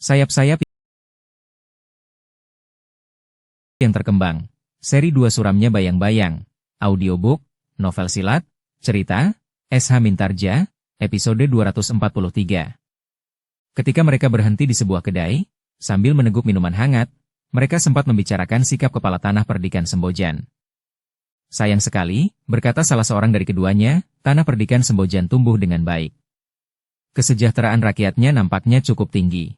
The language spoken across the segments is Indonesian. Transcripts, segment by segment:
Sayap-sayap yang terkembang. Seri 2 suramnya Bayang-Bayang. Audiobook, novel silat, cerita, S.H. Mintarja, episode 243. Ketika mereka berhenti di sebuah kedai, sambil meneguk minuman hangat, mereka sempat membicarakan sikap kepala tanah Perdikan Sembojan. Sayang sekali, berkata salah seorang dari keduanya, tanah Perdikan Sembojan tumbuh dengan baik. Kesejahteraan rakyatnya nampaknya cukup tinggi.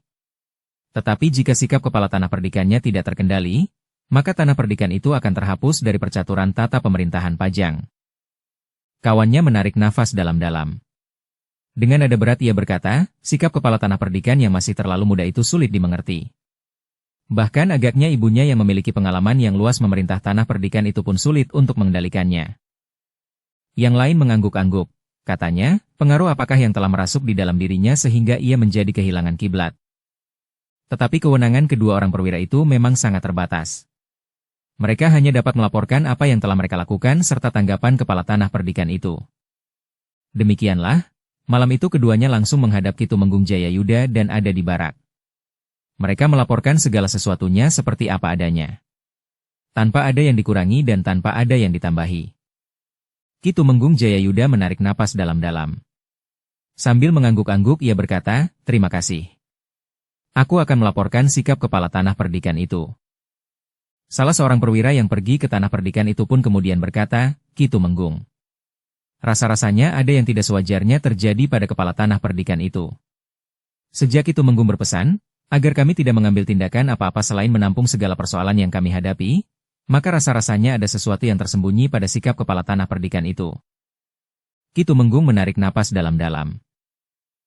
Tetapi jika sikap kepala tanah perdikannya tidak terkendali, maka tanah perdikan itu akan terhapus dari percaturan tata pemerintahan Pajang. Kawannya menarik nafas dalam-dalam. Dengan nada berat ia berkata, sikap kepala tanah perdikan yang masih terlalu muda itu sulit dimengerti. Bahkan agaknya ibunya yang memiliki pengalaman yang luas memerintah tanah perdikan itu pun sulit untuk mengendalikannya. Yang lain mengangguk-angguk. Katanya, pengaruh apakah yang telah merasuk di dalam dirinya sehingga ia menjadi kehilangan kiblat. Tetapi kewenangan kedua orang perwira itu memang sangat terbatas. Mereka hanya dapat melaporkan apa yang telah mereka lakukan serta tanggapan kepala tanah perdikan itu. Demikianlah, malam itu keduanya langsung menghadap Ki Tumenggung Jayayuda dan ada di barak. Mereka melaporkan segala sesuatunya seperti apa adanya. Tanpa ada yang dikurangi dan tanpa ada yang ditambahi. Ki Tumenggung Jayayuda menarik napas dalam-dalam. Sambil mengangguk-angguk ia berkata, terima kasih. Aku akan melaporkan sikap kepala tanah perdikan itu. Salah seorang perwira yang pergi ke tanah perdikan itu pun kemudian berkata, Ki Tumenggung. Rasa-rasanya ada yang tidak sewajarnya terjadi pada kepala tanah perdikan itu. Sejak Ki Tumenggung berpesan, agar kami tidak mengambil tindakan apa-apa selain menampung segala persoalan yang kami hadapi, maka rasa-rasanya ada sesuatu yang tersembunyi pada sikap kepala tanah perdikan itu. Ki Tumenggung menarik napas dalam-dalam.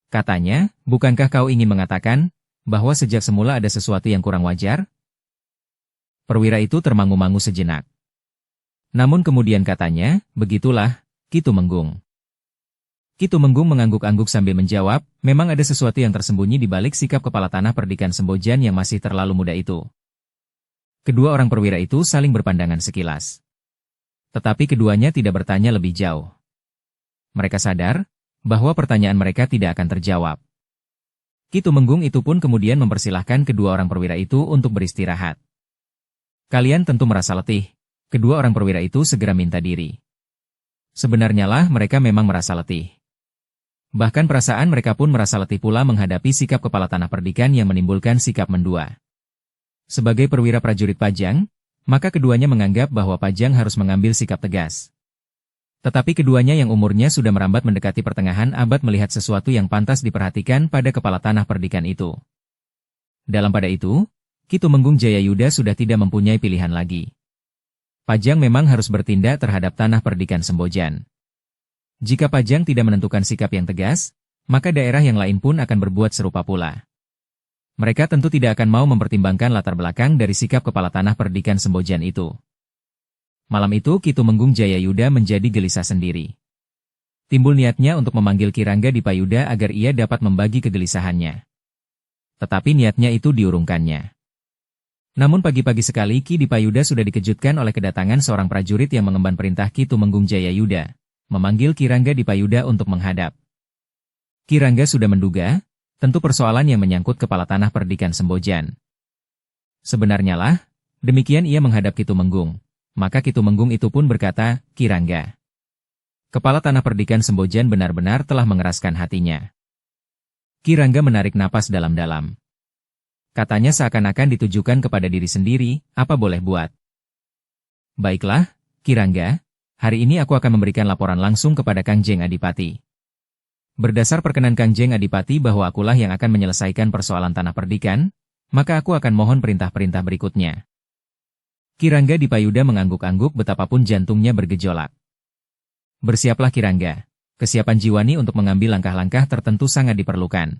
Katanya, bukankah kau ingin mengatakan, bahwa sejak semula ada sesuatu yang kurang wajar? Perwira itu termangu-mangu sejenak. Namun kemudian katanya, begitulah, Ki Tumenggung. Ki Tumenggung mengangguk-angguk sambil menjawab, memang ada sesuatu yang tersembunyi di balik sikap kepala tanah Perdikan Sembojan yang masih terlalu muda itu. Kedua orang perwira itu saling berpandangan sekilas. Tetapi keduanya tidak bertanya lebih jauh. Mereka sadar, bahwa pertanyaan mereka tidak akan terjawab. Ki Tumenggung itu pun kemudian mempersilahkan kedua orang perwira itu untuk beristirahat. Kalian tentu merasa letih. Kedua orang perwira itu segera minta diri. Sebenarnya lah mereka memang merasa letih. Bahkan perasaan mereka pun merasa letih pula menghadapi sikap kepala tanah perdikan yang menimbulkan sikap mendua. Sebagai perwira prajurit Pajang, maka keduanya menganggap bahwa Pajang harus mengambil sikap tegas. Tetapi keduanya yang umurnya sudah merambat mendekati pertengahan abad melihat sesuatu yang pantas diperhatikan pada kepala tanah perdikan itu. Dalam pada itu, Ki Tumenggung Jayayuda sudah tidak mempunyai pilihan lagi. Pajang memang harus bertindak terhadap tanah perdikan Sembojan. Jika Pajang tidak menentukan sikap yang tegas, maka daerah yang lain pun akan berbuat serupa pula. Mereka tentu tidak akan mau mempertimbangkan latar belakang dari sikap kepala tanah perdikan Sembojan itu. Malam itu Ki Tumenggung Jayayuda menjadi gelisah sendiri. Timbul niatnya untuk memanggil Ki Rangga Dipayuda agar ia dapat membagi kegelisahannya. Tetapi niatnya itu diurungkannya. Namun pagi-pagi sekali Ki Dipayuda sudah dikejutkan oleh kedatangan seorang prajurit yang mengemban perintah Ki Tumenggung Jayayuda, memanggil Ki Rangga Dipayuda untuk menghadap. Ki Rangga sudah menduga, tentu persoalan yang menyangkut kepala tanah perdikan Sembojan. Sebenarnya lah, demikian ia menghadap Ki Tumenggung. Maka Ki Tumenggung itu pun berkata, Ki Rangga. Kepala tanah perdikan Sembojan benar-benar telah mengeraskan hatinya. Ki Rangga menarik napas dalam-dalam. Katanya seakan-akan ditujukan kepada diri sendiri, apa boleh buat. Baiklah, Ki Rangga, hari ini aku akan memberikan laporan langsung kepada Kangjeng Adipati. Berdasar perkenan Kangjeng Adipati bahwa akulah yang akan menyelesaikan persoalan tanah perdikan, maka aku akan mohon perintah-perintah berikutnya. Ki Rangga Dipayuda mengangguk-angguk betapapun jantungnya bergejolak. Bersiaplah Ki Rangga. Kesiapan jiwani untuk mengambil langkah-langkah tertentu sangat diperlukan.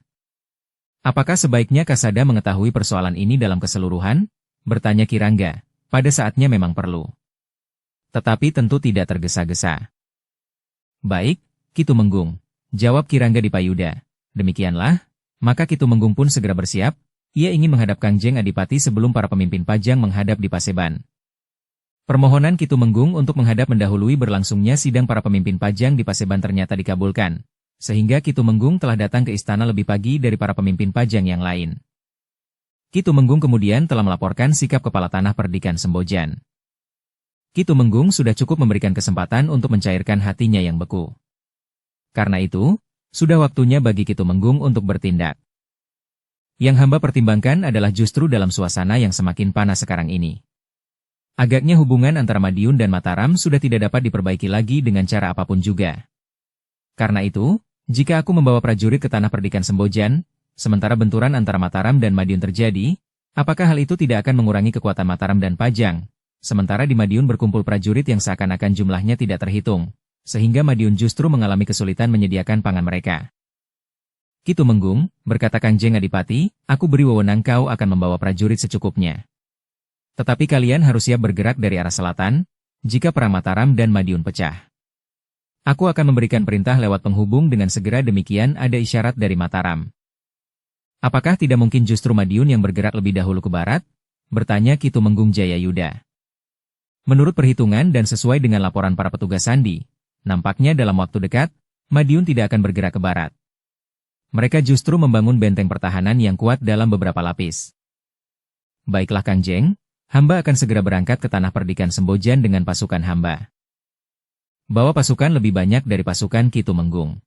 Apakah sebaiknya Kasada mengetahui persoalan ini dalam keseluruhan? Bertanya Ki Rangga. Pada saatnya memang perlu. Tetapi tentu tidak tergesa-gesa. Baik, Ki Tumenggung. Jawab Ki Rangga Dipayuda. Demikianlah, maka Ki Tumenggung pun segera bersiap, ia ingin menghadap Kangjeng Adipati sebelum para pemimpin Pajang menghadap di Paseban. Permohonan Ki Tumenggung untuk menghadap mendahului berlangsungnya sidang para pemimpin Pajang di Paseban ternyata dikabulkan, sehingga Ki Tumenggung telah datang ke istana lebih pagi dari para pemimpin Pajang yang lain. Ki Tumenggung kemudian telah melaporkan sikap kepala tanah Perdikan Sembojan. Ki Tumenggung sudah cukup memberikan kesempatan untuk mencairkan hatinya yang beku. Karena itu, sudah waktunya bagi Ki Tumenggung untuk bertindak. Yang hamba pertimbangkan adalah justru dalam suasana yang semakin panas sekarang ini. Agaknya hubungan antara Madiun dan Mataram sudah tidak dapat diperbaiki lagi dengan cara apapun juga. Karena itu, jika aku membawa prajurit ke tanah Perdikan Sembojan, sementara benturan antara Mataram dan Madiun terjadi, apakah hal itu tidak akan mengurangi kekuatan Mataram dan Pajang? Sementara di Madiun berkumpul prajurit yang seakan-akan jumlahnya tidak terhitung, sehingga Madiun justru mengalami kesulitan menyediakan pangan mereka. Ki Tumenggung, berkata Kanjeng Adipati, aku beri wewenang kau akan membawa prajurit secukupnya. Tetapi kalian harus siap bergerak dari arah selatan, jika perang Mataram dan Madiun pecah. Aku akan memberikan perintah lewat penghubung dengan segera demikian ada isyarat dari Mataram. Apakah tidak mungkin justru Madiun yang bergerak lebih dahulu ke barat? Bertanya Ki Tumenggung Jayayuda. Menurut perhitungan dan sesuai dengan laporan para petugas sandi, nampaknya dalam waktu dekat, Madiun tidak akan bergerak ke barat. Mereka justru membangun benteng pertahanan yang kuat dalam beberapa lapis. Baiklah Kanjeng, hamba akan segera berangkat ke tanah Perdikan Sembojan dengan pasukan hamba. Bawa pasukan lebih banyak dari pasukan Ki Tumenggung.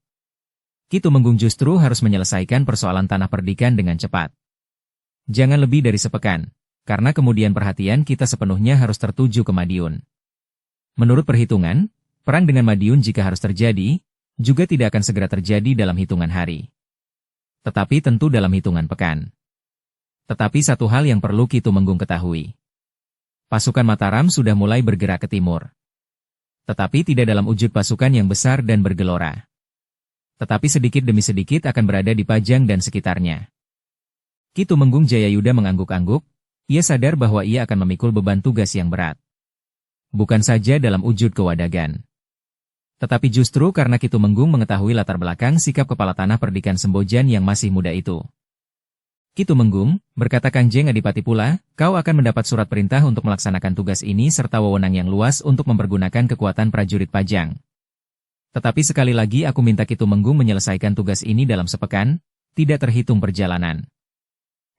Ki Tumenggung justru harus menyelesaikan persoalan tanah Perdikan dengan cepat. Jangan lebih dari sepekan, karena kemudian perhatian kita sepenuhnya harus tertuju ke Madiun. Menurut perhitungan, perang dengan Madiun jika harus terjadi, juga tidak akan segera terjadi dalam hitungan hari. Tetapi tentu dalam hitungan pekan. Tetapi satu hal yang perlu Ki Tumenggung ketahui. Pasukan Mataram sudah mulai bergerak ke timur. Tetapi tidak dalam wujud pasukan yang besar dan bergelora. Tetapi sedikit demi sedikit akan berada di Pajang dan sekitarnya. Ki Tumenggung Jayayuda mengangguk-angguk, ia sadar bahwa ia akan memikul beban tugas yang berat. Bukan saja dalam wujud kewadagan. Tetapi justru karena Ki Tumenggung mengetahui latar belakang sikap kepala tanah Perdikan Sembojan yang masih muda itu. Ki Tumenggung, berkata Kanjeng Adipati pula, kau akan mendapat surat perintah untuk melaksanakan tugas ini serta wewenang yang luas untuk mempergunakan kekuatan prajurit Pajang. Tetapi sekali lagi aku minta Ki Tumenggung menyelesaikan tugas ini dalam sepekan, tidak terhitung perjalanan.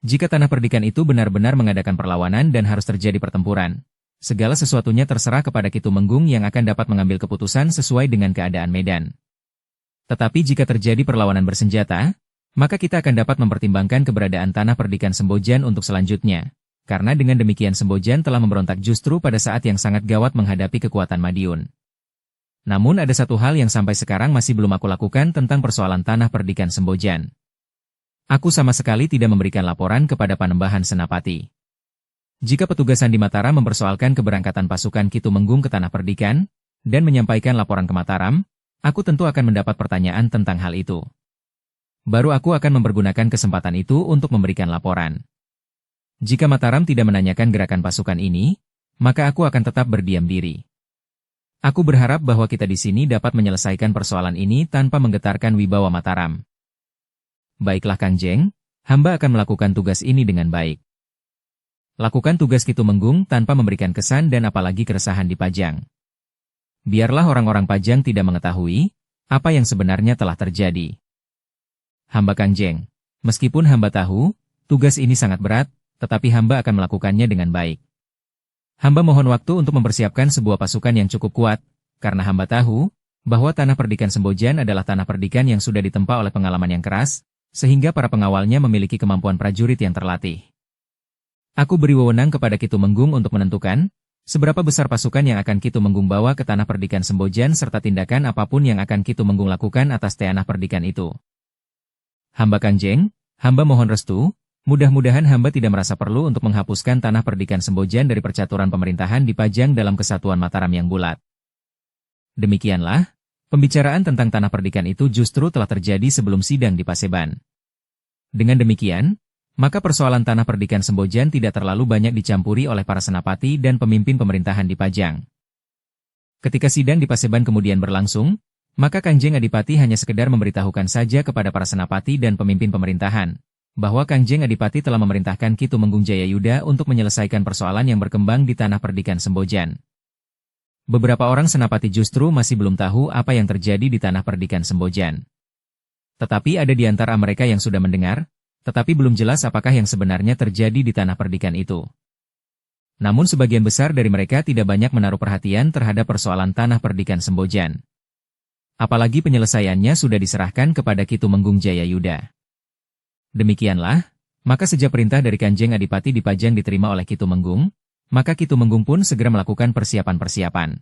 Jika tanah Perdikan itu benar-benar mengadakan perlawanan dan harus terjadi pertempuran, segala sesuatunya terserah kepada Ki Tumenggung yang akan dapat mengambil keputusan sesuai dengan keadaan medan. Tetapi jika terjadi perlawanan bersenjata, maka kita akan dapat mempertimbangkan keberadaan tanah Perdikan Sembojan untuk selanjutnya, karena dengan demikian Sembojan telah memberontak justru pada saat yang sangat gawat menghadapi kekuatan Madiun. Namun ada satu hal yang sampai sekarang masih belum aku lakukan tentang persoalan tanah Perdikan Sembojan. Aku sama sekali tidak memberikan laporan kepada Panembahan Senapati. Jika petugas Sandi Mataram mempersoalkan keberangkatan pasukan Ki Tumenggung ke tanah Perdikan, dan menyampaikan laporan ke Mataram, aku tentu akan mendapat pertanyaan tentang hal itu. Baru aku akan mempergunakan kesempatan itu untuk memberikan laporan. Jika Mataram tidak menanyakan gerakan pasukan ini, maka aku akan tetap berdiam diri. Aku berharap bahwa kita di sini dapat menyelesaikan persoalan ini tanpa menggetarkan wibawa Mataram. Baiklah Kanjeng, hamba akan melakukan tugas ini dengan baik. Lakukan tugas Ki Tumenggung tanpa memberikan kesan dan apalagi keresahan di Pajang. Biarlah orang-orang Pajang tidak mengetahui apa yang sebenarnya telah terjadi. Hamba Kanjeng, meskipun hamba tahu, tugas ini sangat berat, tetapi hamba akan melakukannya dengan baik. Hamba mohon waktu untuk mempersiapkan sebuah pasukan yang cukup kuat, karena hamba tahu bahwa tanah Perdikan Sembojan adalah tanah perdikan yang sudah ditempa oleh pengalaman yang keras, sehingga para pengawalnya memiliki kemampuan prajurit yang terlatih. Aku beri wewenang kepada Ki Tumenggung untuk menentukan seberapa besar pasukan yang akan Ki Tumenggung bawa ke tanah Perdikan Sembojan serta tindakan apapun yang akan Ki Tumenggung lakukan atas tanah perdikan itu. Hamba Kanjeng, hamba mohon restu. Mudah-mudahan hamba tidak merasa perlu untuk menghapuskan tanah Perdikan Sembojan dari percaturan pemerintahan di Pajang dalam kesatuan Mataram yang bulat. Demikianlah, pembicaraan tentang tanah perdikan itu justru telah terjadi sebelum sidang di Paseban. Dengan demikian, maka persoalan tanah Perdikan Sembojan tidak terlalu banyak dicampuri oleh para senapati dan pemimpin pemerintahan di Pajang. Ketika sidang di Paseban kemudian berlangsung, maka Kanjeng Adipati hanya sekedar memberitahukan saja kepada para senapati dan pemimpin pemerintahan, bahwa Kanjeng Adipati telah memerintahkan Ki Tumenggung Jayayuda untuk menyelesaikan persoalan yang berkembang di tanah Perdikan Sembojan. Beberapa orang senapati justru masih belum tahu apa yang terjadi di tanah Perdikan Sembojan. Tetapi ada di antara mereka yang sudah mendengar, Tetapi belum jelas apakah yang sebenarnya terjadi di tanah perdikan itu. Namun sebagian besar dari mereka tidak banyak menaruh perhatian terhadap persoalan tanah perdikan Sembojan. Apalagi penyelesaiannya sudah diserahkan kepada Ki Tumenggung Jayayuda. Demikianlah, maka sejak perintah dari Kanjeng Adipati Dipajang diterima oleh Ki Tumenggung, maka Ki Tumenggung pun segera melakukan persiapan-persiapan.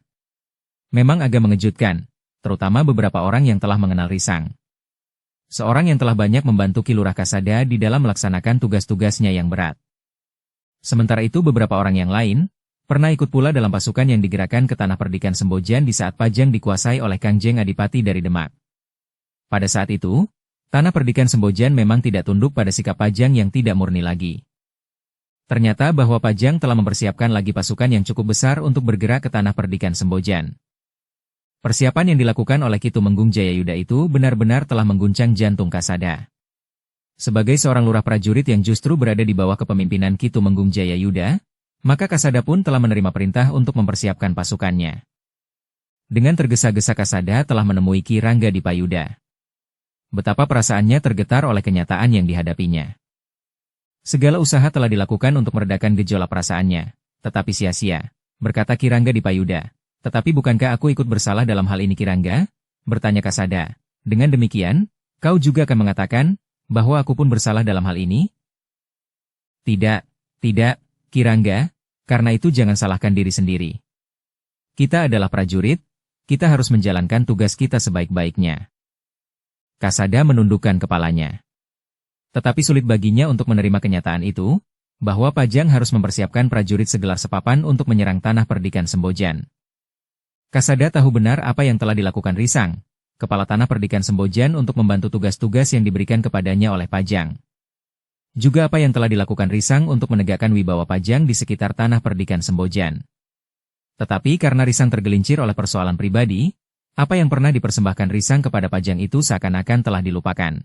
Memang agak mengejutkan, terutama beberapa orang yang telah mengenal Risang. Seorang yang telah banyak membantu Ki Lurah Kasada di dalam melaksanakan tugas-tugasnya yang berat. Sementara itu beberapa orang yang lain, pernah ikut pula dalam pasukan yang digerakkan ke tanah perdikan Sembojan di saat Pajang dikuasai oleh Kanjeng Adipati dari Demak. Pada saat itu, tanah perdikan Sembojan memang tidak tunduk pada sikap Pajang yang tidak murni lagi. Ternyata bahwa Pajang telah mempersiapkan lagi pasukan yang cukup besar untuk bergerak ke tanah perdikan Sembojan. Persiapan yang dilakukan oleh Ki Tumenggung Jayayuda itu benar-benar telah mengguncang jantung Kasada. Sebagai seorang lurah prajurit yang justru berada di bawah kepemimpinan Ki Tumenggung Jayayuda, maka Kasada pun telah menerima perintah untuk mempersiapkan pasukannya. Dengan tergesa-gesa Kasada telah menemui Ki Rangga di Payuda. Betapa perasaannya tergetar oleh kenyataan yang dihadapinya. Segala usaha telah dilakukan untuk meredakan gejolak perasaannya, tetapi sia-sia, berkata Ki Rangga di Payuda. Tetapi bukankah aku ikut bersalah dalam hal ini Ki Rangga? Bertanya Kasada. Dengan demikian, kau juga akan mengatakan bahwa aku pun bersalah dalam hal ini? Tidak, Ki Rangga, karena itu jangan salahkan diri sendiri. Kita adalah prajurit, kita harus menjalankan tugas kita sebaik-baiknya. Kasada menundukkan kepalanya. Tetapi sulit baginya untuk menerima kenyataan itu, bahwa Pajang harus mempersiapkan prajurit segelar sepapan untuk menyerang tanah perdikan Sembojan. Kasada tahu benar apa yang telah dilakukan Risang, kepala tanah perdikan Sembojan untuk membantu tugas-tugas yang diberikan kepadanya oleh Pajang. Juga apa yang telah dilakukan Risang untuk menegakkan wibawa Pajang di sekitar tanah perdikan Sembojan. Tetapi karena Risang tergelincir oleh persoalan pribadi, apa yang pernah dipersembahkan Risang kepada Pajang itu seakan-akan telah dilupakan.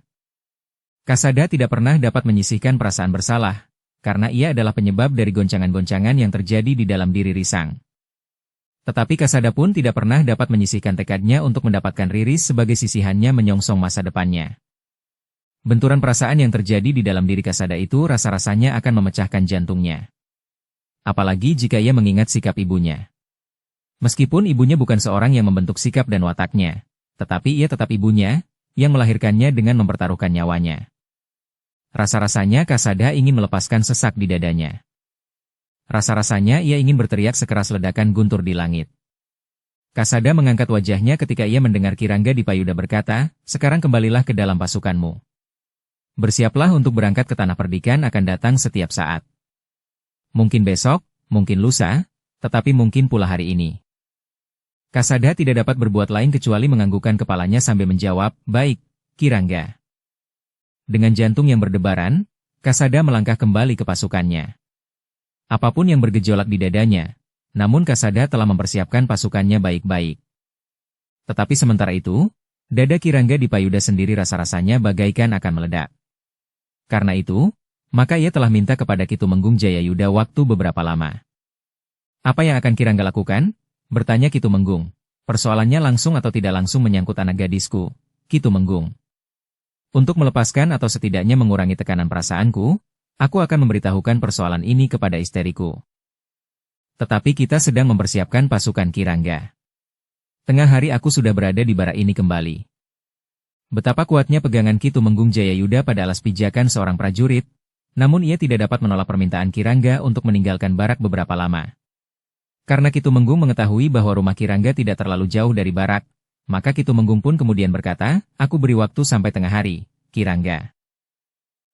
Kasada tidak pernah dapat menyisihkan perasaan bersalah, karena ia adalah penyebab dari goncangan-goncangan yang terjadi di dalam diri Risang. Tetapi Kasada pun tidak pernah dapat menyisihkan tekadnya untuk mendapatkan Riris sebagai sisihannya menyongsong masa depannya. Benturan perasaan yang terjadi di dalam diri Kasada itu rasa-rasanya akan memecahkan jantungnya. Apalagi jika ia mengingat sikap ibunya. Meskipun ibunya bukan seorang yang membentuk sikap dan wataknya, tetapi ia tetap ibunya, yang melahirkannya dengan mempertaruhkan nyawanya. Rasa-rasanya Kasada ingin melepaskan sesak di dadanya. Rasa-rasanya ia ingin berteriak sekeras ledakan guntur di langit. Kasada mengangkat wajahnya ketika ia mendengar Ki Rangga di Payuda berkata, "Sekarang kembalilah ke dalam pasukanmu. Bersiaplah untuk berangkat ke tanah perdikan akan datang setiap saat. Mungkin besok, mungkin lusa, tetapi mungkin pula hari ini." Kasada tidak dapat berbuat lain kecuali menganggukkan kepalanya sambil menjawab, "Baik, Ki Rangga." Dengan jantung yang berdebaran, Kasada melangkah kembali ke pasukannya. Apapun yang bergejolak di dadanya, namun Kasada telah mempersiapkan pasukannya baik-baik. Tetapi sementara itu, dada Ki Rangga di Payuda sendiri rasa-rasanya bagaikan akan meledak. Karena itu, maka ia telah minta kepada Ki Tumenggung Jayayuda waktu beberapa lama. "Apa yang akan Ki Rangga lakukan?" bertanya Ki Tumenggung. "Persoalannya langsung atau tidak langsung menyangkut anak gadisku, Ki Tumenggung. Untuk melepaskan atau setidaknya mengurangi tekanan perasaanku, aku akan memberitahukan persoalan ini kepada istriku. Tetapi kita sedang mempersiapkan pasukan Ki Rangga. Tengah hari aku sudah berada di barak ini kembali." Betapa kuatnya pegangan Ki Tumenggung Jayayuda pada alas pijakan seorang prajurit, namun ia tidak dapat menolak permintaan Ki Rangga untuk meninggalkan barak beberapa lama. Karena Ki Tumenggung mengetahui bahwa rumah Ki Rangga tidak terlalu jauh dari barak, maka Ki Tumenggung pun kemudian berkata, "Aku beri waktu sampai tengah hari, Ki Rangga."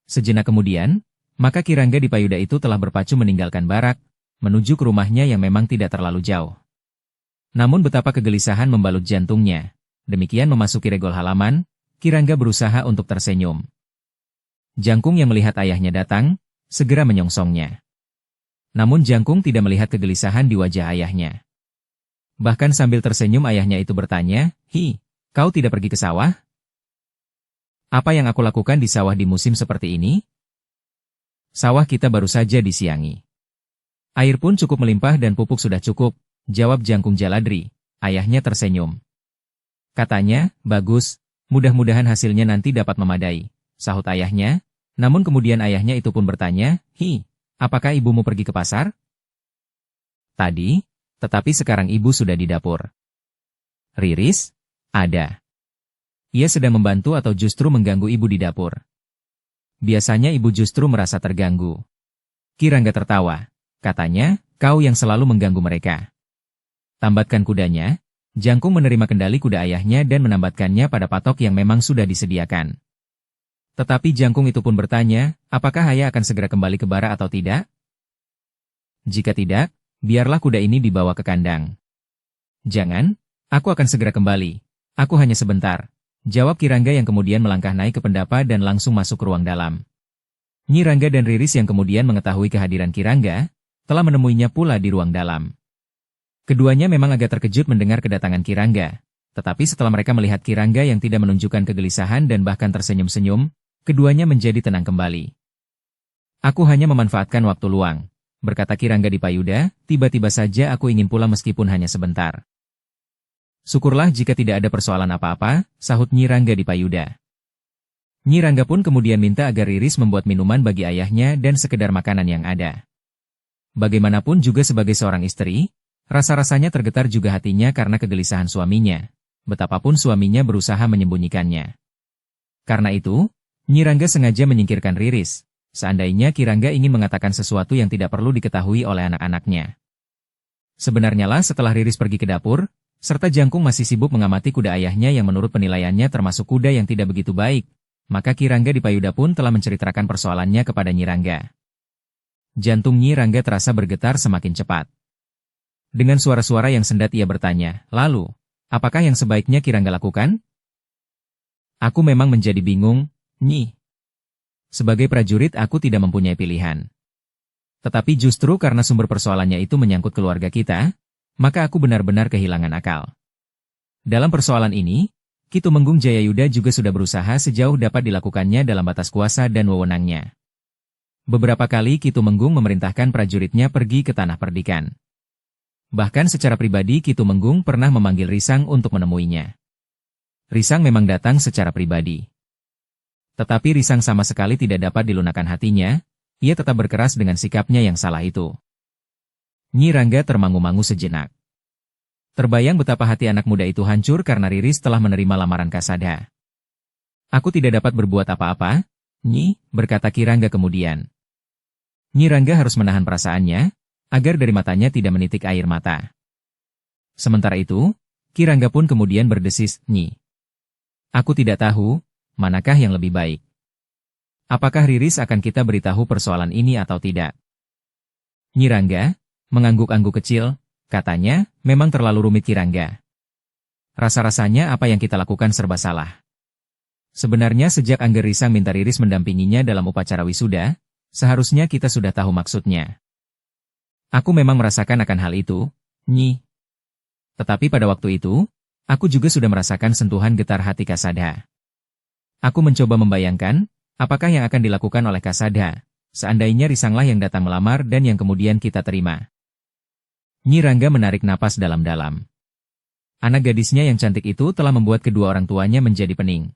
Sejenak kemudian, maka Ki Rangga di Payuda itu telah berpacu meninggalkan barak, menuju ke rumahnya yang memang tidak terlalu jauh. Namun betapa kegelisahan membalut jantungnya. Demikian memasuki regol halaman, Ki Rangga berusaha untuk tersenyum. Jangkung yang melihat ayahnya datang, segera menyongsongnya. Namun Jangkung tidak melihat kegelisahan di wajah ayahnya. Bahkan sambil tersenyum ayahnya itu bertanya, "Hi, kau tidak pergi ke sawah? Apa yang aku lakukan di sawah di musim seperti ini? Sawah kita baru saja disiangi. Air pun cukup melimpah dan pupuk sudah cukup," jawab Jangkung Jaladri. Ayahnya tersenyum. Katanya, "Bagus, mudah-mudahan hasilnya nanti dapat memadai," sahut ayahnya, Namun kemudian ayahnya itu pun bertanya, "Hi, apakah ibumu pergi ke pasar?" "Tadi, tetapi sekarang ibu sudah di dapur." "Riris? Ada. Ia sedang membantu atau justru mengganggu ibu di dapur?" "Biasanya ibu justru merasa terganggu." Kirangga tertawa. Katanya, "Kau yang selalu mengganggu mereka." Tambatkan kudanya, Jangkung menerima kendali kuda ayahnya dan menambatkannya pada patok yang memang sudah disediakan. Tetapi Jangkung itu pun bertanya, apakah ayah akan segera kembali ke bara atau tidak? "Jika tidak, biarlah kuda ini dibawa ke kandang." "Jangan, aku akan segera kembali. Aku hanya sebentar," jawab Kirangga yang kemudian melangkah naik ke pendapa dan langsung masuk ke ruang dalam. Nyi Rangga dan Riris yang kemudian mengetahui kehadiran Kirangga, telah menemuinya pula di ruang dalam. Keduanya memang agak terkejut mendengar kedatangan Kirangga, tetapi setelah mereka melihat Kirangga yang tidak menunjukkan kegelisahan dan bahkan tersenyum-senyum, keduanya menjadi tenang kembali. "Aku hanya memanfaatkan waktu luang," berkata Kirangga di Payuda, "tiba-tiba saja aku ingin pulang meskipun hanya sebentar." "Syukurlah jika tidak ada persoalan apa-apa," sahut Nyi Rangga di Payuda. Nyi Rangga pun kemudian minta agar Riris membuat minuman bagi ayahnya dan sekedar makanan yang ada. Bagaimanapun juga sebagai seorang istri, rasa-rasanya tergetar juga hatinya karena kegelisahan suaminya, betapapun suaminya berusaha menyembunyikannya. Karena itu, Nyi Rangga sengaja menyingkirkan Riris, seandainya Kirangga ingin mengatakan sesuatu yang tidak perlu diketahui oleh anak-anaknya. Sebenarnya lah setelah Riris pergi ke dapur, serta Jangkung masih sibuk mengamati kuda ayahnya yang menurut penilaiannya termasuk kuda yang tidak begitu baik, maka Kirangga di Payuda pun telah menceritakan persoalannya kepada Nyi Rangga. Jantung Nyi Rangga terasa bergetar semakin cepat. Dengan suara-suara yang sendat ia bertanya, "Lalu, apakah yang sebaiknya Kirangga lakukan?" "Aku memang menjadi bingung, Nyi. Sebagai prajurit aku tidak mempunyai pilihan. Tetapi justru karena sumber persoalannya itu menyangkut keluarga kita, maka aku benar-benar kehilangan akal. Dalam persoalan ini, Ki Tumenggung Jayayuda juga sudah berusaha sejauh dapat dilakukannya dalam batas kuasa dan wewenangnya. Beberapa kali Ki Tumenggung memerintahkan prajuritnya pergi ke tanah perdikan. Bahkan secara pribadi Ki Tumenggung pernah memanggil Risang untuk menemuinya. Risang memang datang secara pribadi. Tetapi Risang sama sekali tidak dapat dilunakkan hatinya, ia tetap berkeras dengan sikapnya yang salah itu." Nyi Rangga termangu-mangu sejenak. Terbayang betapa hati anak muda itu hancur karena Riris telah menerima lamaran Kasada. "Aku tidak dapat berbuat apa-apa, Nyi," berkata Ki Rangga kemudian. Nyi Rangga harus menahan perasaannya, agar dari matanya tidak menitik air mata. Sementara itu, Ki Rangga pun kemudian berdesis, "Nyi, aku tidak tahu, manakah yang lebih baik. Apakah Riris akan kita beritahu persoalan ini atau tidak?" Nyi Rangga mengangguk-angguk kecil, katanya, "Memang terlalu rumit Ki Rangga. Rasa-rasanya apa yang kita lakukan serba salah. Sebenarnya sejak Angger Risang minta Riris mendampinginya dalam upacara wisuda, seharusnya kita sudah tahu maksudnya. Aku memang merasakan akan hal itu, Nyi. Tetapi pada waktu itu, aku juga sudah merasakan sentuhan getar hati Kasada. Aku mencoba membayangkan, apakah yang akan dilakukan oleh Kasada, seandainya Risanglah yang datang melamar dan yang kemudian kita terima." Nyi Rangga menarik napas dalam-dalam. Anak gadisnya yang cantik itu telah membuat kedua orang tuanya menjadi pening.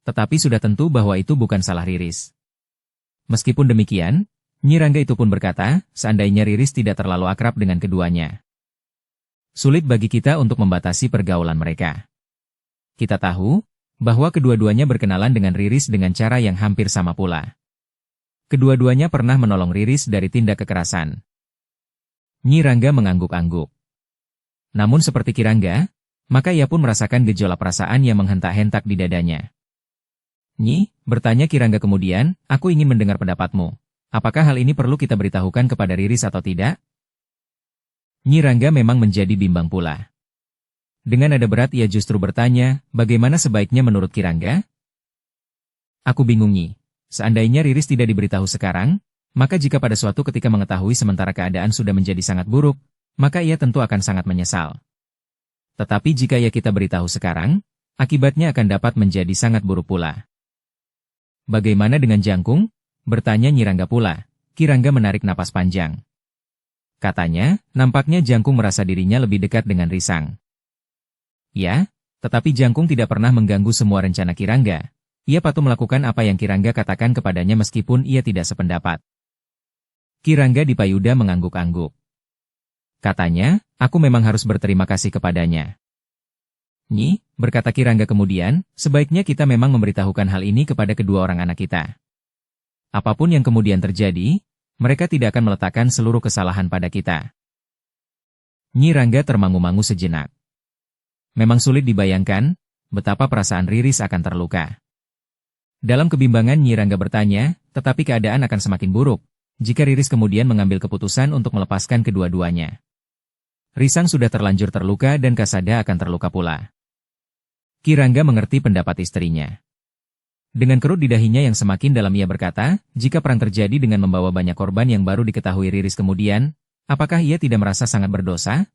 Tetapi sudah tentu bahwa itu bukan salah Riris. Meskipun demikian, Nyi Rangga itu pun berkata, seandainya Riris tidak terlalu akrab dengan keduanya. Sulit bagi kita untuk membatasi pergaulan mereka. Kita tahu, bahwa kedua-duanya berkenalan dengan Riris dengan cara yang hampir sama pula. Kedua-duanya pernah menolong Riris dari tindak kekerasan. Nyi Rangga mengangguk-angguk. Namun seperti Ki Rangga, maka ia pun merasakan gejolak perasaan yang menghentak-hentak di dadanya. "Nyi," bertanya Ki Rangga kemudian, "aku ingin mendengar pendapatmu. Apakah hal ini perlu kita beritahukan kepada Riris atau tidak?" Nyi Rangga memang menjadi bimbang pula. Dengan nada berat ia justru bertanya, "Bagaimana sebaiknya menurut Ki Rangga?" "Aku bingung Nyi. Seandainya Riris tidak diberitahu sekarang, maka jika pada suatu ketika mengetahui sementara keadaan sudah menjadi sangat buruk, maka ia tentu akan sangat menyesal. Tetapi jika ia kita beritahu sekarang, akibatnya akan dapat menjadi sangat buruk pula." "Bagaimana dengan Jangkung?" bertanya Nyi Rangga pula. Ki Rangga menarik napas panjang. Katanya, nampaknya Jangkung merasa dirinya lebih dekat dengan Risang. "Ya, tetapi Jangkung tidak pernah mengganggu semua rencana Ki Rangga. Ia patuh melakukan apa yang Ki Rangga katakan kepadanya meskipun ia tidak sependapat. Ki Rangga Dipayuda mengangguk-angguk. Katanya, aku memang harus berterima kasih kepadanya. Nyi, berkata Ki Rangga kemudian, sebaiknya kita memang memberitahukan hal ini kepada kedua orang anak kita. Apapun yang kemudian terjadi, mereka tidak akan meletakkan seluruh kesalahan pada kita. Nyi Rangga termangu-mangu sejenak. Memang sulit dibayangkan, betapa perasaan Riris akan terluka. Dalam kebimbangan Nyi Rangga bertanya, tetapi keadaan akan semakin buruk, jika Riris kemudian mengambil keputusan untuk melepaskan kedua-duanya. Risang sudah terlanjur terluka dan Kasada akan terluka pula. Ki Rangga mengerti pendapat istrinya. Dengan kerut di dahinya yang semakin dalam ia berkata, jika perang terjadi dengan membawa banyak korban yang baru diketahui Riris kemudian, apakah ia tidak merasa sangat berdosa?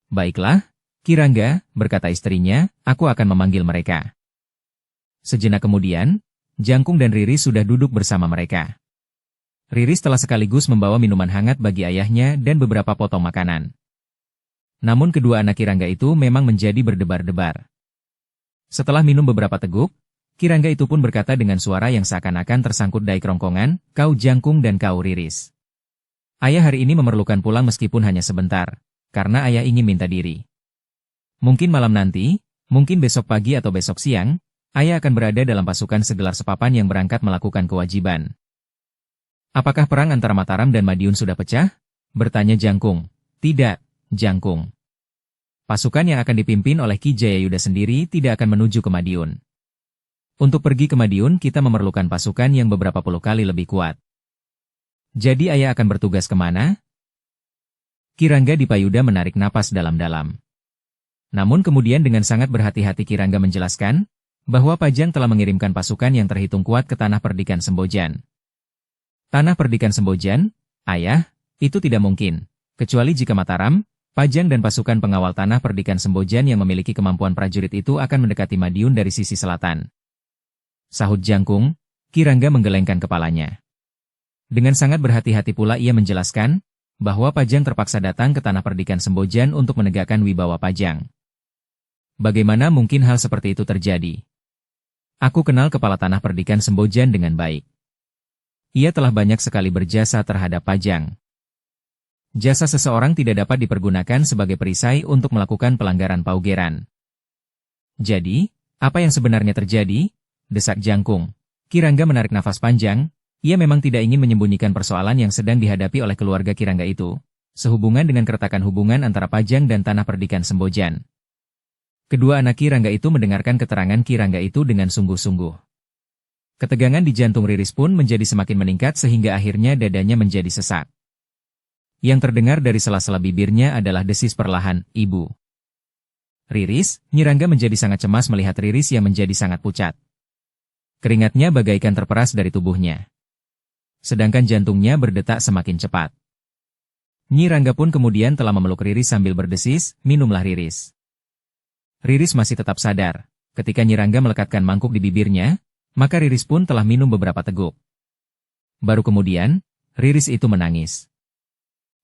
Baiklah, Ki Rangga, berkata istrinya, aku akan memanggil mereka. Sejenak kemudian, Jangkung dan Riris sudah duduk bersama mereka. Riris telah sekaligus membawa minuman hangat bagi ayahnya dan beberapa potong makanan. Namun kedua anak Ki Rangga itu memang menjadi berdebar-debar. Setelah minum beberapa teguk, Ki Rangga itu pun berkata dengan suara yang seakan-akan tersangkut dai kerongkongan, kau Jangkung dan kau Riris. Ayah hari ini memerlukan pulang meskipun hanya sebentar, karena ayah ingin minta diri. Mungkin malam nanti, mungkin besok pagi atau besok siang, ayah akan berada dalam pasukan segelar sepapan yang berangkat melakukan kewajiban. Apakah perang antara Mataram dan Madiun sudah pecah? Bertanya Jangkung. Tidak, Jangkung. Pasukan yang akan dipimpin oleh Ki Jayayuda sendiri tidak akan menuju ke Madiun. Untuk pergi ke Madiun kita memerlukan pasukan yang beberapa puluh kali lebih kuat. Jadi ayah akan bertugas kemana? Ki Rangga Dipayuda menarik napas dalam-dalam. Namun kemudian dengan sangat berhati-hati Ki Rangga menjelaskan, bahwa Pajang telah mengirimkan pasukan yang terhitung kuat ke Tanah Perdikan Sembojan. Tanah Perdikan Sembojan? Ayah, itu tidak mungkin. Kecuali jika Mataram, Pajang dan pasukan pengawal Tanah Perdikan Sembojan yang memiliki kemampuan prajurit itu akan mendekati Madiun dari sisi selatan. Sahut Jangkung, Ki Rangga menggelengkan kepalanya. Dengan sangat berhati-hati pula ia menjelaskan, bahwa Pajang terpaksa datang ke Tanah Perdikan Sembojan untuk menegakkan wibawa Pajang. Bagaimana mungkin hal seperti itu terjadi? Aku kenal kepala Tanah Perdikan Sembojan dengan baik. Ia telah banyak sekali berjasa terhadap Pajang. Jasa seseorang tidak dapat dipergunakan sebagai perisai untuk melakukan pelanggaran paugeran. Jadi, apa yang sebenarnya terjadi? Desak Jangkung. Ki Rangga menarik nafas panjang, ia memang tidak ingin menyembunyikan persoalan yang sedang dihadapi oleh keluarga Ki Rangga itu, sehubungan dengan keretakan hubungan antara Pajang dan Tanah Perdikan Sembojan. Kedua anak Ki Rangga itu mendengarkan keterangan Ki Rangga itu dengan sungguh-sungguh. Ketegangan di jantung Riris pun menjadi semakin meningkat sehingga akhirnya dadanya menjadi sesak. Yang terdengar dari sela-sela bibirnya adalah desis perlahan, Ibu. Riris, Nyi Rangga menjadi sangat cemas melihat Riris yang menjadi sangat pucat. Keringatnya bagaikan terperas dari tubuhnya. Sedangkan jantungnya berdetak semakin cepat. Nyi Rangga pun kemudian telah memeluk Riris sambil berdesis, minumlah Riris. Riris masih tetap sadar. Ketika Nyi Rangga melekatkan mangkuk di bibirnya, maka Riris pun telah minum beberapa teguk. Baru kemudian, Riris itu menangis.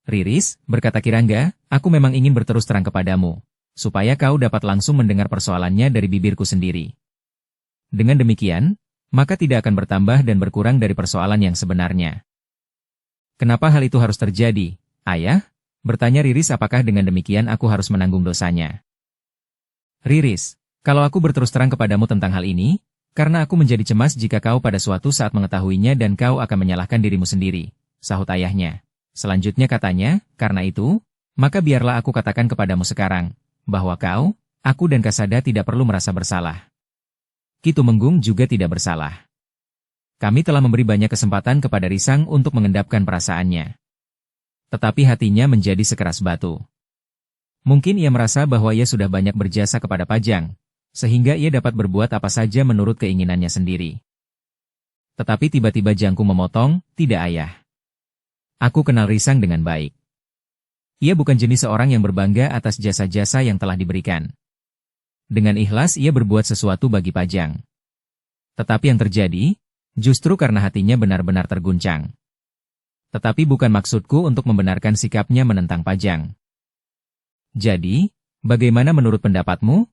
Riris, berkata Ki Rangga, aku memang ingin berterus terang kepadamu, supaya kau dapat langsung mendengar persoalannya dari bibirku sendiri. Dengan demikian, maka tidak akan bertambah dan berkurang dari persoalan yang sebenarnya. Kenapa hal itu harus terjadi, Ayah? Bertanya Riris, apakah dengan demikian aku harus menanggung dosanya? Riris, kalau aku berterus terang kepadamu tentang hal ini, karena aku menjadi cemas jika kau pada suatu saat mengetahuinya dan kau akan menyalahkan dirimu sendiri, sahut ayahnya. Selanjutnya katanya, karena itu, maka biarlah aku katakan kepadamu sekarang, bahwa kau, aku dan Kasada tidak perlu merasa bersalah. Ki Tumenggung juga tidak bersalah. Kami telah memberi banyak kesempatan kepada Risang untuk mengendapkan perasaannya. Tetapi hatinya menjadi sekeras batu. Mungkin ia merasa bahwa ia sudah banyak berjasa kepada Pajang, sehingga ia dapat berbuat apa saja menurut keinginannya sendiri. Tetapi tiba-tiba Jangkung memotong, tidak ayah. Aku kenal Risang dengan baik. Ia bukan jenis seorang yang berbangga atas jasa-jasa yang telah diberikan. Dengan ikhlas ia berbuat sesuatu bagi Pajang. Tetapi yang terjadi, justru karena hatinya benar-benar terguncang. Tetapi bukan maksudku untuk membenarkan sikapnya menentang Pajang. Jadi, bagaimana menurut pendapatmu?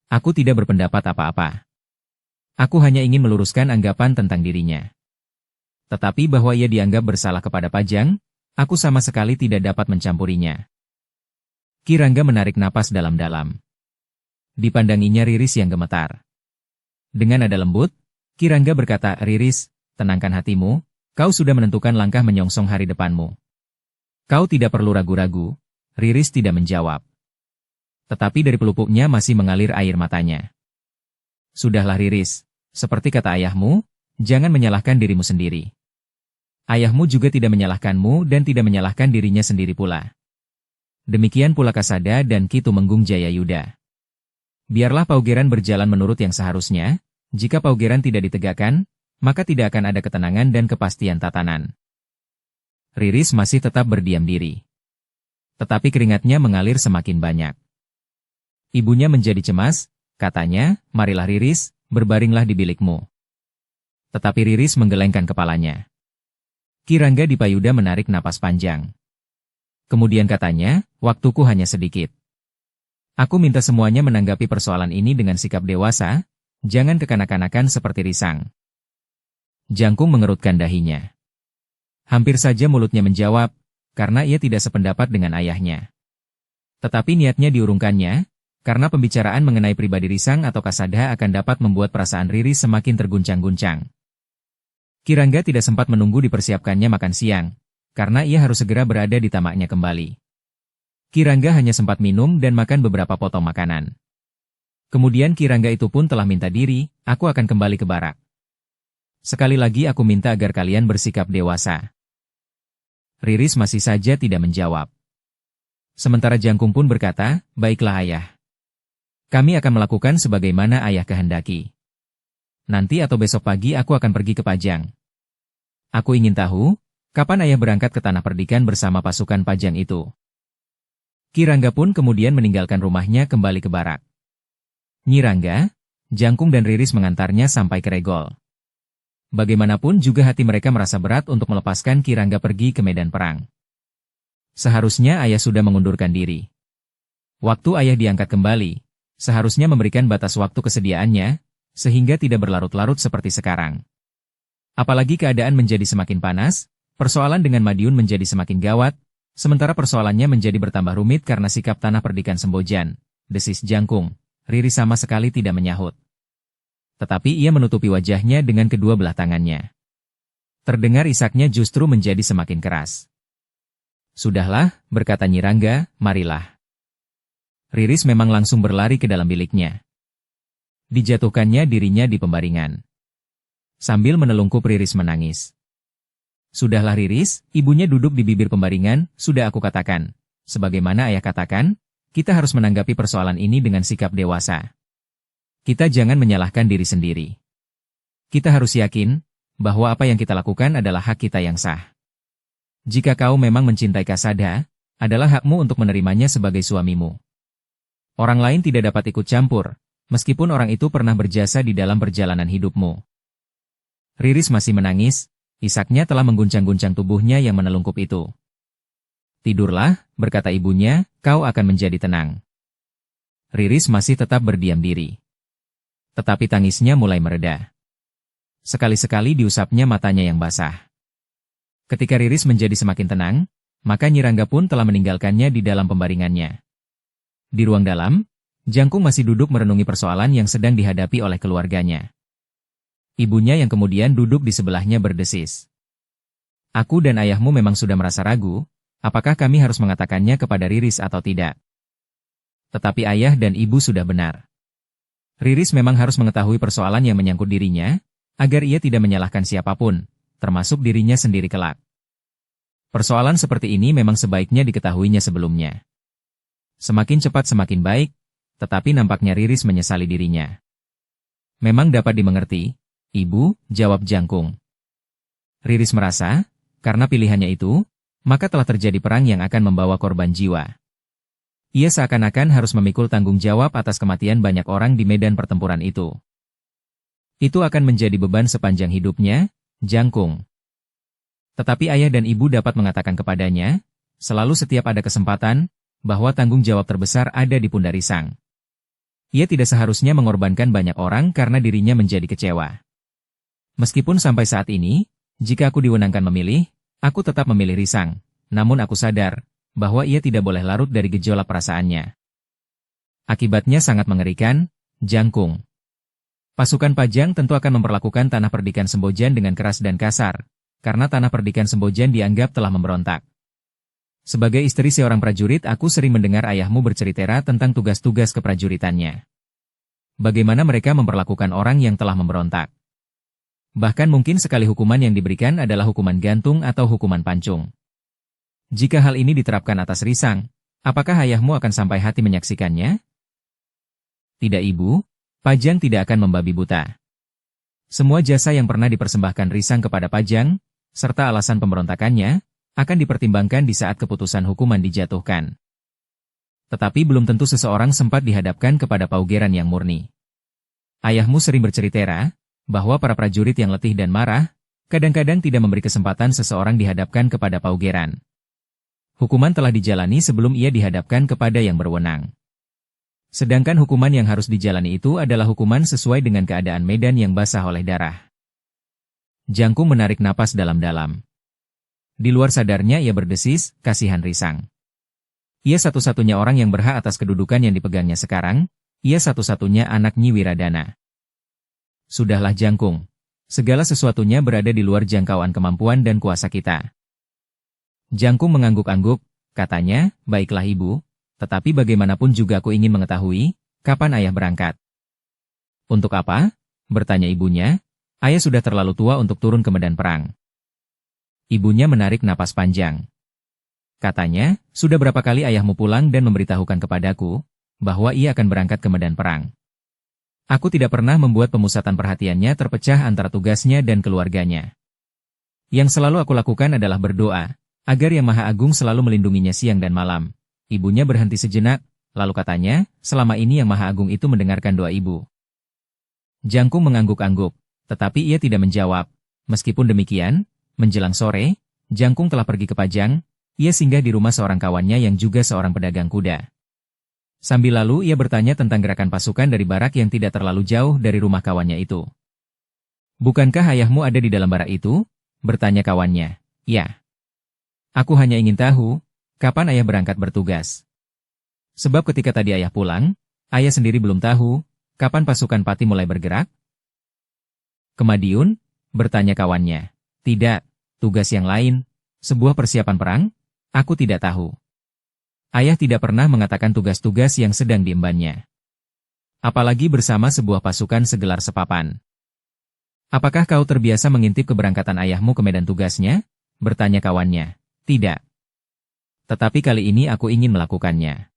Aku tidak berpendapat apa-apa. Aku hanya ingin meluruskan anggapan tentang dirinya. Tetapi bahwa ia dianggap bersalah kepada Pajang, aku sama sekali tidak dapat mencampurinya. Ki Rangga menarik napas dalam-dalam. Dipandanginya Riris yang gemetar. Dengan nada lembut, Ki Rangga berkata, "Riris, tenangkan hatimu, kau sudah menentukan langkah menyongsong hari depanmu. Kau tidak perlu ragu-ragu." Riris tidak menjawab. Tetapi dari pelupuknya masih mengalir air matanya. "Sudahlah Riris, seperti kata ayahmu, jangan menyalahkan dirimu sendiri. Ayahmu juga tidak menyalahkanmu dan tidak menyalahkan dirinya sendiri pula. Demikian pula Kasada dan Ki Tumenggung Jayayuda. Biarlah paugeran berjalan menurut yang seharusnya, jika paugeran tidak ditegakkan, maka tidak akan ada ketenangan dan kepastian tatanan." Riris masih tetap berdiam diri. Tetapi keringatnya mengalir semakin banyak. Ibunya menjadi cemas, katanya, "Marilah Riris, berbaringlah di bilikmu." Tetapi Riris menggelengkan kepalanya. Ki Rangga Dipayuda menarik napas panjang. Kemudian katanya, "Waktuku hanya sedikit. Aku minta semuanya menanggapi persoalan ini dengan sikap dewasa, jangan kekanak-kanakan seperti Risang." Jangkung mengerutkan dahinya. Hampir saja mulutnya menjawab, karena ia tidak sependapat dengan ayahnya. Tetapi niatnya diurungkannya, karena pembicaraan mengenai pribadi Risang atau Kasada akan dapat membuat perasaan Riris semakin terguncang-guncang. Ki Rangga tidak sempat menunggu dipersiapkannya makan siang, karena ia harus segera berada di tamaknya kembali. Ki Rangga hanya sempat minum dan makan beberapa potong makanan. Kemudian Ki Rangga itu pun telah minta diri, "Aku akan kembali ke barak. Sekali lagi aku minta agar kalian bersikap dewasa." Riris masih saja tidak menjawab. Sementara Jangkung pun berkata, "Baiklah ayah. Kami akan melakukan sebagaimana ayah kehendaki. Nanti atau besok pagi aku akan pergi ke Pajang. Aku ingin tahu, kapan ayah berangkat ke tanah perdikan bersama pasukan Pajang itu." Ki Rangga pun kemudian meninggalkan rumahnya kembali ke barak. Nyi Rangga, Jangkung dan Riris mengantarnya sampai ke Regol. Bagaimanapun juga hati mereka merasa berat untuk melepaskan Ki Rangga pergi ke medan perang. Seharusnya ayah sudah mengundurkan diri. Waktu ayah diangkat kembali, seharusnya memberikan batas waktu kesediaannya, sehingga tidak berlarut-larut seperti sekarang. Apalagi keadaan menjadi semakin panas, persoalan dengan Madiun menjadi semakin gawat, sementara persoalannya menjadi bertambah rumit karena sikap tanah perdikan Sembojan, desis Jangkung. Riris sama sekali tidak menyahut. Tetapi ia menutupi wajahnya dengan kedua belah tangannya. Terdengar isaknya justru menjadi semakin keras. "Sudahlah," berkata Nyi Rangga, "marilah." Riris memang langsung berlari ke dalam biliknya. Dijatuhkannya dirinya di pembaringan. Sambil menelungkup Riris menangis. "Sudahlah Riris," ibunya duduk di bibir pembaringan, "sudah aku katakan. Sebagaimana ayah katakan, kita harus menanggapi persoalan ini dengan sikap dewasa. Kita jangan menyalahkan diri sendiri. Kita harus yakin, bahwa apa yang kita lakukan adalah hak kita yang sah. Jika kau memang mencintai Kasada, adalah hakmu untuk menerimanya sebagai suamimu. Orang lain tidak dapat ikut campur, meskipun orang itu pernah berjasa di dalam perjalanan hidupmu." Riris masih menangis, isaknya telah mengguncang-guncang tubuhnya yang menelungkup itu. "Tidurlah," berkata ibunya, "kau akan menjadi tenang." Riris masih tetap berdiam diri. Tetapi tangisnya mulai mereda. Sekali-sekali diusapnya matanya yang basah. Ketika Riris menjadi semakin tenang, maka Nyi Rangga pun telah meninggalkannya di dalam pembaringannya. Di ruang dalam, Jangkung masih duduk merenungi persoalan yang sedang dihadapi oleh keluarganya. Ibunya yang kemudian duduk di sebelahnya berdesis. "Aku dan ayahmu memang sudah merasa ragu, apakah kami harus mengatakannya kepada Riris atau tidak. Tetapi ayah dan ibu sudah benar. Riris memang harus mengetahui persoalan yang menyangkut dirinya, agar ia tidak menyalahkan siapapun, termasuk dirinya sendiri kelak. Persoalan seperti ini memang sebaiknya diketahuinya sebelumnya. Semakin cepat semakin baik, tetapi nampaknya Riris menyesali dirinya." "Memang dapat dimengerti, Ibu," jawab Jangkung. Riris merasa, karena pilihannya itu, maka telah terjadi perang yang akan membawa korban jiwa. Ia seakan-akan harus memikul tanggung jawab atas kematian banyak orang di medan pertempuran itu. Itu akan menjadi beban sepanjang hidupnya, Jangkung. Tetapi ayah dan ibu dapat mengatakan kepadanya, selalu setiap ada kesempatan, bahwa tanggung jawab terbesar ada di pundak Risang. Ia tidak seharusnya mengorbankan banyak orang karena dirinya menjadi kecewa. Meskipun sampai saat ini, jika aku diwenangkan memilih, aku tetap memilih Risang. Namun aku sadar bahwa ia tidak boleh larut dari gejolak perasaannya. Akibatnya sangat mengerikan, Jangkung. Pasukan Pajang tentu akan memperlakukan tanah perdikan Sembojan dengan keras dan kasar, karena tanah perdikan Sembojan dianggap telah memberontak. Sebagai istri seorang prajurit, aku sering mendengar ayahmu bercerita tentang tugas-tugas keprajuritannya. Bagaimana mereka memperlakukan orang yang telah memberontak. Bahkan mungkin sekali hukuman yang diberikan adalah hukuman gantung atau hukuman pancung. Jika hal ini diterapkan atas Risang, apakah ayahmu akan sampai hati menyaksikannya? Tidak, Ibu. Pajang tidak akan membabi buta. Semua jasa yang pernah dipersembahkan Risang kepada Pajang, serta alasan pemberontakannya, akan dipertimbangkan di saat keputusan hukuman dijatuhkan. Tetapi belum tentu seseorang sempat dihadapkan kepada paugeran yang murni. Ayahmu sering bercerita bahwa para prajurit yang letih dan marah, kadang-kadang tidak memberi kesempatan seseorang dihadapkan kepada paugeran. Hukuman telah dijalani sebelum ia dihadapkan kepada yang berwenang. Sedangkan hukuman yang harus dijalani itu adalah hukuman sesuai dengan keadaan medan yang basah oleh darah. Jangkung menarik napas dalam-dalam. Di luar sadarnya ia berdesis, kasihan Risang. Ia satu-satunya orang yang berhak atas kedudukan yang dipegangnya sekarang, ia satu-satunya anak Nyi Wiradana. Sudahlah Jangkung, segala sesuatunya berada di luar jangkauan kemampuan dan kuasa kita. Jangkung mengangguk-angguk, katanya, baiklah Ibu. Tetapi bagaimanapun juga aku ingin mengetahui, kapan ayah berangkat. Untuk apa? Bertanya ibunya, ayah sudah terlalu tua untuk turun ke medan perang. Ibunya menarik napas panjang. Katanya, sudah berapa kali ayahmu pulang dan memberitahukan kepadaku, bahwa ia akan berangkat ke medan perang. Aku tidak pernah membuat pemusatan perhatiannya terpecah antara tugasnya dan keluarganya. Yang selalu aku lakukan adalah berdoa, agar Yang Maha Agung selalu melindunginya siang dan malam. Ibunya berhenti sejenak, lalu katanya, selama ini Yang Maha Agung itu mendengarkan doa ibu. Jangkung mengangguk-angguk, tetapi ia tidak menjawab. Meskipun demikian, menjelang sore, Jangkung telah pergi ke Pajang, ia singgah di rumah seorang kawannya yang juga seorang pedagang kuda. Sambil lalu ia bertanya tentang gerakan pasukan dari barak yang tidak terlalu jauh dari rumah kawannya itu. Bukankah ayahmu ada di dalam barak itu? Bertanya kawannya. Ya. Aku hanya ingin tahu, kapan ayah berangkat bertugas? Sebab ketika tadi ayah pulang, ayah sendiri belum tahu, kapan pasukan Pati mulai bergerak? Ke Madiun? Bertanya kawannya. Tidak, tugas yang lain, sebuah persiapan perang, aku tidak tahu. Ayah tidak pernah mengatakan tugas-tugas yang sedang diembannya. Apalagi bersama sebuah pasukan segelar sepapan. Apakah kau terbiasa mengintip keberangkatan ayahmu ke medan tugasnya? Bertanya kawannya. Tidak. Tetapi kali ini aku ingin melakukannya.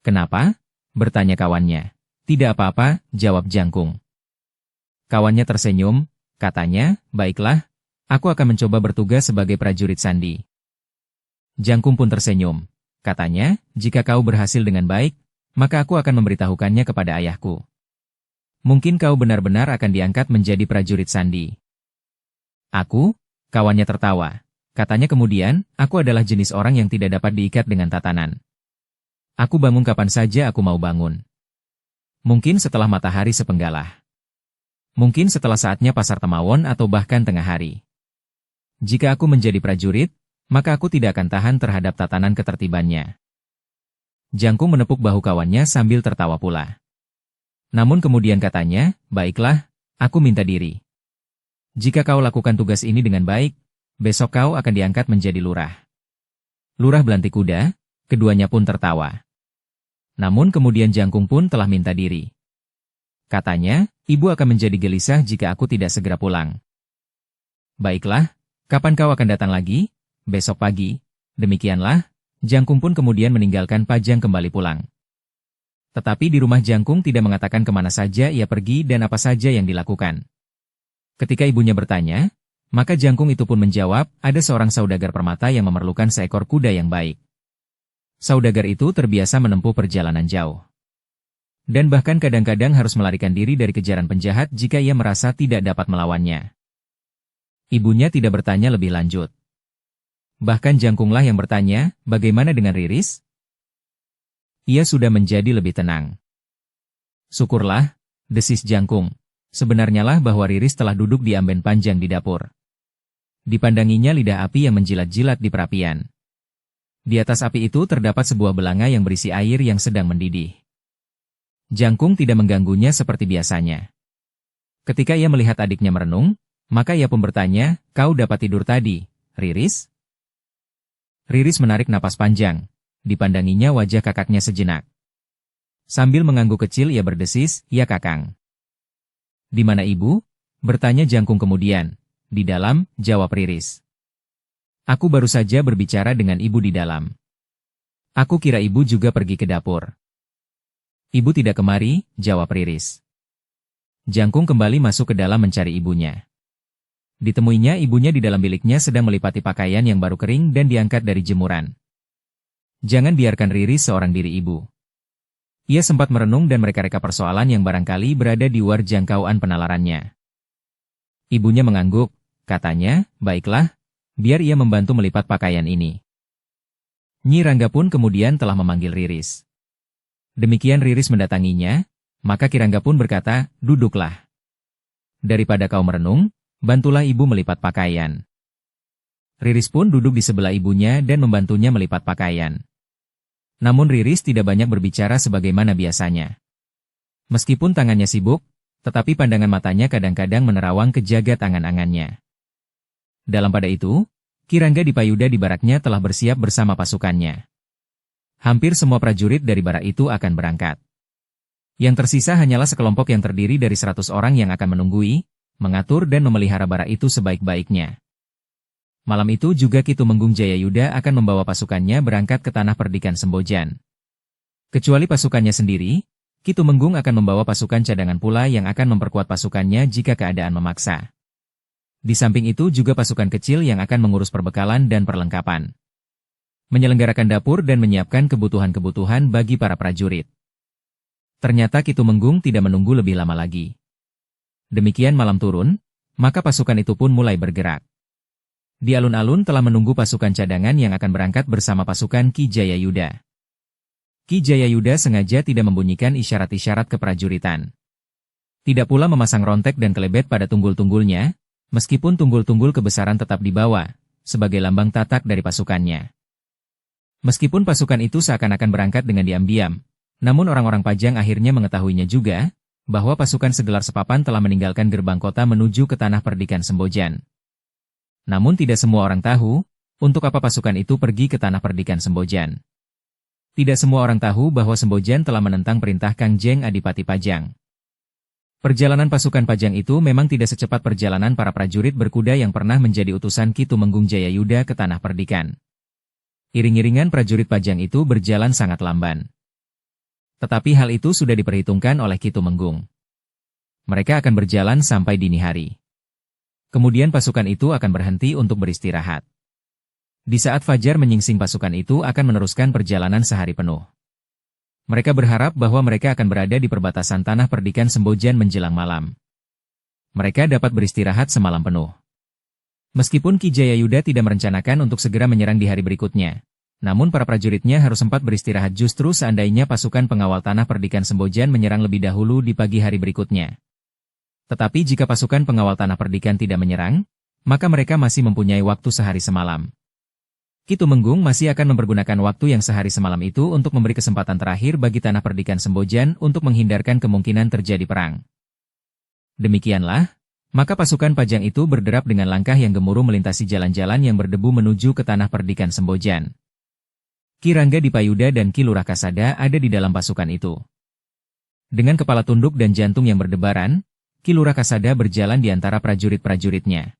Kenapa? Bertanya kawannya. Tidak apa-apa, jawab Jangkung. Kawannya tersenyum, katanya, baiklah, aku akan mencoba bertugas sebagai prajurit sandi. Jangkung pun tersenyum, katanya, jika kau berhasil dengan baik, maka aku akan memberitahukannya kepada ayahku. Mungkin kau benar-benar akan diangkat menjadi prajurit sandi. Aku? Kawannya tertawa. Katanya kemudian, aku adalah jenis orang yang tidak dapat diikat dengan tatanan. Aku bangun kapan saja aku mau bangun. Mungkin setelah matahari sepenggalah. Mungkin setelah saatnya pasar Temawon atau bahkan tengah hari. Jika aku menjadi prajurit, maka aku tidak akan tahan terhadap tatanan ketertibannya. Jangkung menepuk bahu kawannya sambil tertawa pula. Namun kemudian katanya, baiklah, aku minta diri. Jika kau lakukan tugas ini dengan baik, besok kau akan diangkat menjadi lurah. Lurah Belantik Kuda, keduanya pun tertawa. Namun kemudian Jangkung pun telah minta diri. Katanya, ibu akan menjadi gelisah jika aku tidak segera pulang. Baiklah, kapan kau akan datang lagi? Besok pagi. Demikianlah, Jangkung pun kemudian meninggalkan Pajang kembali pulang. Tetapi di rumah Jangkung tidak mengatakan kemana saja ia pergi dan apa saja yang dilakukan. Ketika ibunya bertanya, maka Jangkung itu pun menjawab, ada seorang saudagar permata yang memerlukan seekor kuda yang baik. Saudagar itu terbiasa menempuh perjalanan jauh. Dan bahkan kadang-kadang harus melarikan diri dari kejaran penjahat jika ia merasa tidak dapat melawannya. Ibunya tidak bertanya lebih lanjut. Bahkan Jangkunglah yang bertanya, bagaimana dengan Riris? Ia sudah menjadi lebih tenang. Syukurlah, desis Jangkung. Sebenarnya lah bahwa Riris telah duduk di amben panjang di dapur. Dipandanginya lidah api yang menjilat-jilat di perapian. Di atas api itu terdapat sebuah belanga yang berisi air yang sedang mendidih. Jangkung tidak mengganggunya seperti biasanya. Ketika ia melihat adiknya merenung, maka ia pun bertanya, "Kau dapat tidur tadi, Riris?" Riris menarik napas panjang. Dipandanginya wajah kakaknya sejenak. Sambil mengangguk kecil ia berdesis, "Ya Kakang." "Di mana ibu?" bertanya Jangkung kemudian. "Di dalam," jawab Riris. "Aku baru saja berbicara dengan ibu di dalam." "Aku kira ibu juga pergi ke dapur." "Ibu tidak kemari," jawab Riris. Jangkung kembali masuk ke dalam mencari ibunya. Ditemuinya ibunya di dalam biliknya sedang melipati pakaian yang baru kering dan diangkat dari jemuran. Jangan biarkan Riris seorang diri ibu. Ia sempat merenung dan mereka-reka persoalan yang barangkali berada di luar jangkauan penalarannya. Ibunya mengangguk, katanya, "Baiklah, biar ia membantu melipat pakaian ini." Nyi Rangga pun kemudian telah memanggil Riris. Demikian Riris mendatanginya, maka Ki Rangga pun berkata, "Duduklah. Daripada kau merenung, bantulah ibu melipat pakaian." Riris pun duduk di sebelah ibunya dan membantunya melipat pakaian. Namun Riris tidak banyak berbicara sebagaimana biasanya. Meskipun tangannya sibuk, tetapi pandangan matanya kadang-kadang menerawang ke jagat angan-angannya. Dalam pada itu, Ki Rangga Dipayuda di baraknya telah bersiap bersama pasukannya. Hampir semua prajurit dari barak itu akan berangkat. Yang tersisa hanyalah sekelompok yang terdiri dari 100 orang yang akan menunggui, mengatur dan memelihara barak itu sebaik-baiknya. Malam itu juga Ki Tumenggung Jayayuda akan membawa pasukannya berangkat ke tanah perdikan Sembojan. Kecuali pasukannya sendiri, Ki Tumenggung akan membawa pasukan cadangan pula yang akan memperkuat pasukannya jika keadaan memaksa. Di samping itu juga pasukan kecil yang akan mengurus perbekalan dan perlengkapan. Menyelenggarakan dapur dan menyiapkan kebutuhan-kebutuhan bagi para prajurit. Ternyata Ki Tumenggung tidak menunggu lebih lama lagi. Demikian malam turun, maka pasukan itu pun mulai bergerak. Di alun-alun telah menunggu pasukan cadangan yang akan berangkat bersama pasukan Ki Jayayuda. Ki Jayayuda sengaja tidak membunyikan isyarat-isyarat keprajuritan. Tidak pula memasang rontek dan kelebet pada tunggul-tunggulnya, meskipun tunggul-tunggul kebesaran tetap dibawa, sebagai lambang tatak dari pasukannya. Meskipun pasukan itu seakan-akan berangkat dengan diam-diam, namun orang-orang Pajang akhirnya mengetahuinya juga, bahwa pasukan segelar sepapan telah meninggalkan gerbang kota menuju ke tanah perdikan Sembojan. Namun tidak semua orang tahu, untuk apa pasukan itu pergi ke tanah perdikan Sembojan. Tidak semua orang tahu bahwa Sembojan telah menentang perintah Kang Jeng Adipati Pajang. Perjalanan pasukan Pajang itu memang tidak secepat perjalanan para prajurit berkuda yang pernah menjadi utusan Ki Tumenggung Jayayuda ke tanah perdikan. Iring-iringan prajurit Pajang itu berjalan sangat lamban. Tetapi hal itu sudah diperhitungkan oleh Ki Tumenggung. Mereka akan berjalan sampai dini hari. Kemudian pasukan itu akan berhenti untuk beristirahat. Di saat fajar menyingsing pasukan itu akan meneruskan perjalanan sehari penuh. Mereka berharap bahwa mereka akan berada di perbatasan tanah perdikan Sembojan menjelang malam. Mereka dapat beristirahat semalam penuh. Meskipun Ki Jayayuda tidak merencanakan untuk segera menyerang di hari berikutnya, namun para prajuritnya harus sempat beristirahat justru seandainya pasukan pengawal tanah perdikan Sembojan menyerang lebih dahulu di pagi hari berikutnya. Tetapi jika pasukan pengawal tanah perdikan tidak menyerang, maka mereka masih mempunyai waktu sehari semalam. Ki Tumenggung masih akan mempergunakan waktu yang sehari semalam itu untuk memberi kesempatan terakhir bagi tanah perdikan Sembojan untuk menghindarkan kemungkinan terjadi perang. Demikianlah, maka pasukan Pajang itu berderap dengan langkah yang gemuruh melintasi jalan-jalan yang berdebu menuju ke tanah perdikan Sembojan. Ki Rangga Dipayuda dan Ki Lurah Kasada ada di dalam pasukan itu. Dengan kepala tunduk dan jantung yang berdebaran, Ki Lurah Kasada berjalan di antara prajurit-prajuritnya.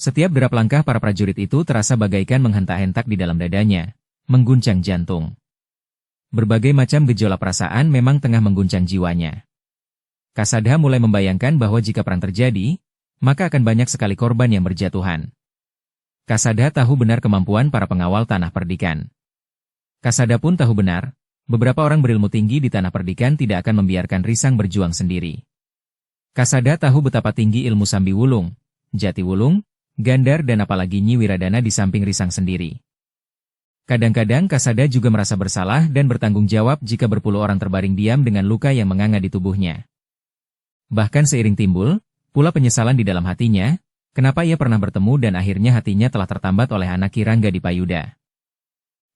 Setiap derap langkah para prajurit itu terasa bagaikan menghentak-hentak di dalam dadanya, mengguncang jantung. Berbagai macam gejolak perasaan memang tengah mengguncang jiwanya. Kasada mulai membayangkan bahwa jika perang terjadi, maka akan banyak sekali korban yang berjatuhan. Kasada tahu benar kemampuan para pengawal tanah perdikan. Kasada pun tahu benar, beberapa orang berilmu tinggi di tanah perdikan tidak akan membiarkan Risang berjuang sendiri. Kasada tahu betapa tinggi ilmu Sambi Wulung, Jati Wulung, Gandar dan apalagi Nyi Wiradana di samping Risang sendiri. Kadang-kadang Kasada juga merasa bersalah dan bertanggung jawab jika berpuluh orang terbaring diam dengan luka yang menganga di tubuhnya. Bahkan seiring timbul, pula penyesalan di dalam hatinya, kenapa ia pernah bertemu dan akhirnya hatinya telah tertambat oleh anak Kirangga di Payuda.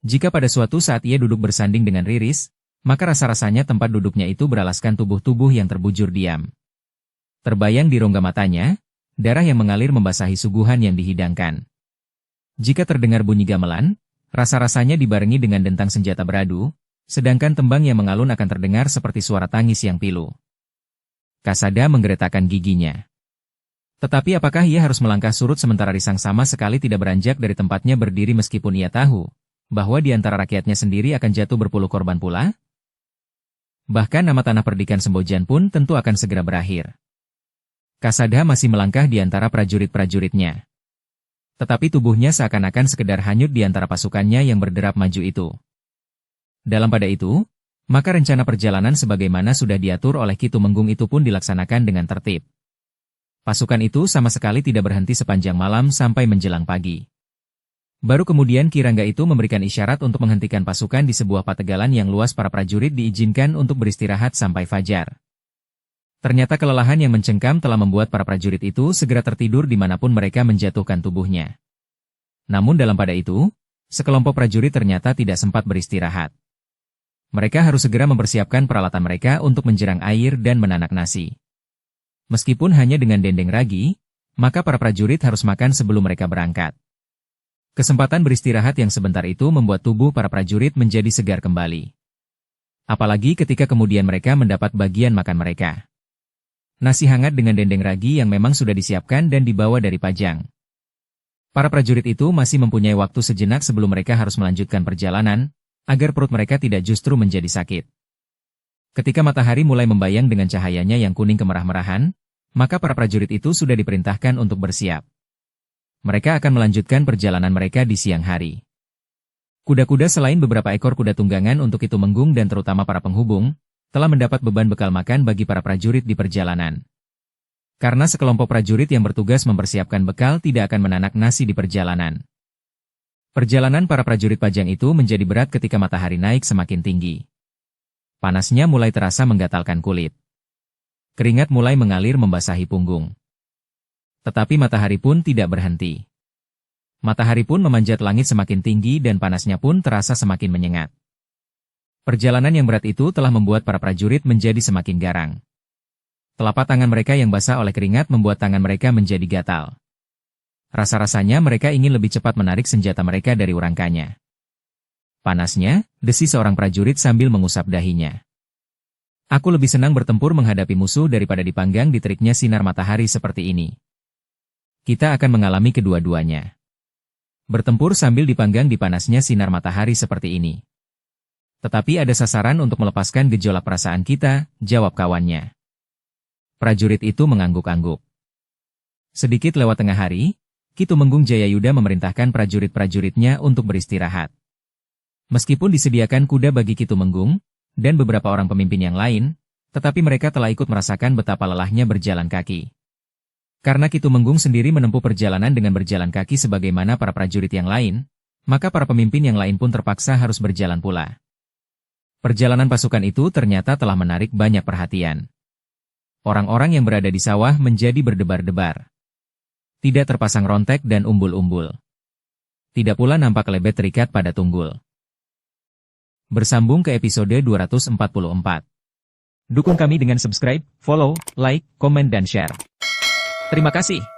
Jika pada suatu saat ia duduk bersanding dengan Riris, maka rasa-rasanya tempat duduknya itu beralaskan tubuh-tubuh yang terbujur diam. Terbayang di rongga matanya, darah yang mengalir membasahi suguhan yang dihidangkan. Jika terdengar bunyi gamelan, rasa-rasanya dibarengi dengan dentang senjata beradu, sedangkan tembang yang mengalun akan terdengar seperti suara tangis yang pilu. Kasada menggeretakkan giginya. Tetapi apakah ia harus melangkah surut sementara Risang sama sekali tidak beranjak dari tempatnya berdiri meskipun ia tahu bahwa di antara rakyatnya sendiri akan jatuh berpuluh korban pula? Bahkan nama tanah perdikan Sembojan pun tentu akan segera berakhir. Kasada masih melangkah di antara prajurit-prajuritnya. Tetapi tubuhnya seakan-akan sekedar hanyut di antara pasukannya yang berderap maju itu. Dalam pada itu, maka rencana perjalanan sebagaimana sudah diatur oleh Ki Tumenggung itu pun dilaksanakan dengan tertib. Pasukan itu sama sekali tidak berhenti sepanjang malam sampai menjelang pagi. Baru kemudian Kirangga itu memberikan isyarat untuk menghentikan pasukan di sebuah pategalan yang luas. Para prajurit diizinkan untuk beristirahat sampai fajar. Ternyata kelelahan yang mencengkam telah membuat para prajurit itu segera tertidur dimanapun mereka menjatuhkan tubuhnya. Namun dalam pada itu, sekelompok prajurit ternyata tidak sempat beristirahat. Mereka harus segera mempersiapkan peralatan mereka untuk menjerang air dan menanak nasi. Meskipun hanya dengan dendeng ragi, maka para prajurit harus makan sebelum mereka berangkat. Kesempatan beristirahat yang sebentar itu membuat tubuh para prajurit menjadi segar kembali. Apalagi ketika kemudian mereka mendapat bagian makan mereka. Nasi hangat dengan dendeng ragi yang memang sudah disiapkan dan dibawa dari Pajang. Para prajurit itu masih mempunyai waktu sejenak sebelum mereka harus melanjutkan perjalanan, agar perut mereka tidak justru menjadi sakit. Ketika matahari mulai membayang dengan cahayanya yang kuning kemerah-merahan, maka para prajurit itu sudah diperintahkan untuk bersiap. Mereka akan melanjutkan perjalanan mereka di siang hari. Kuda-kuda selain beberapa ekor kuda tunggangan untuk Ki Tumenggung dan terutama para penghubung, telah mendapat beban bekal makan bagi para prajurit di perjalanan. Karena sekelompok prajurit yang bertugas mempersiapkan bekal tidak akan menanak nasi di perjalanan. Perjalanan para prajurit Pajang itu menjadi berat ketika matahari naik semakin tinggi. Panasnya mulai terasa menggatalkan kulit. Keringat mulai mengalir membasahi punggung. Tetapi matahari pun tidak berhenti. Matahari pun memanjat langit semakin tinggi dan panasnya pun terasa semakin menyengat. Perjalanan yang berat itu telah membuat para prajurit menjadi semakin garang. Telapak tangan mereka yang basah oleh keringat membuat tangan mereka menjadi gatal. Rasa-rasanya mereka ingin lebih cepat menarik senjata mereka dari urangkanya. Panasnya, desis seorang prajurit sambil mengusap dahinya. Aku lebih senang bertempur menghadapi musuh daripada dipanggang di teriknya sinar matahari seperti ini. Kita akan mengalami kedua-duanya. Bertempur sambil dipanggang di panasnya sinar matahari seperti ini. Tetapi ada sasaran untuk melepaskan gejolak perasaan kita, jawab kawannya. Prajurit itu mengangguk-angguk. Sedikit lewat tengah hari, Ki Tumenggung Jayayuda memerintahkan prajurit-prajuritnya untuk beristirahat. Meskipun disediakan kuda bagi Ki Tumenggung, dan beberapa orang pemimpin yang lain, tetapi mereka telah ikut merasakan betapa lelahnya berjalan kaki. Karena Ki Tumenggung sendiri menempuh perjalanan dengan berjalan kaki sebagaimana para prajurit yang lain, maka para pemimpin yang lain pun terpaksa harus berjalan pula. Perjalanan pasukan itu ternyata telah menarik banyak perhatian. Orang-orang yang berada di sawah menjadi berdebar-debar. Tidak terpasang rontek dan umbul-umbul. Tidak pula nampak lebet terikat pada tunggul. Bersambung ke episode 244. Dukung kami dengan subscribe, follow, like, komen dan share. Terima kasih.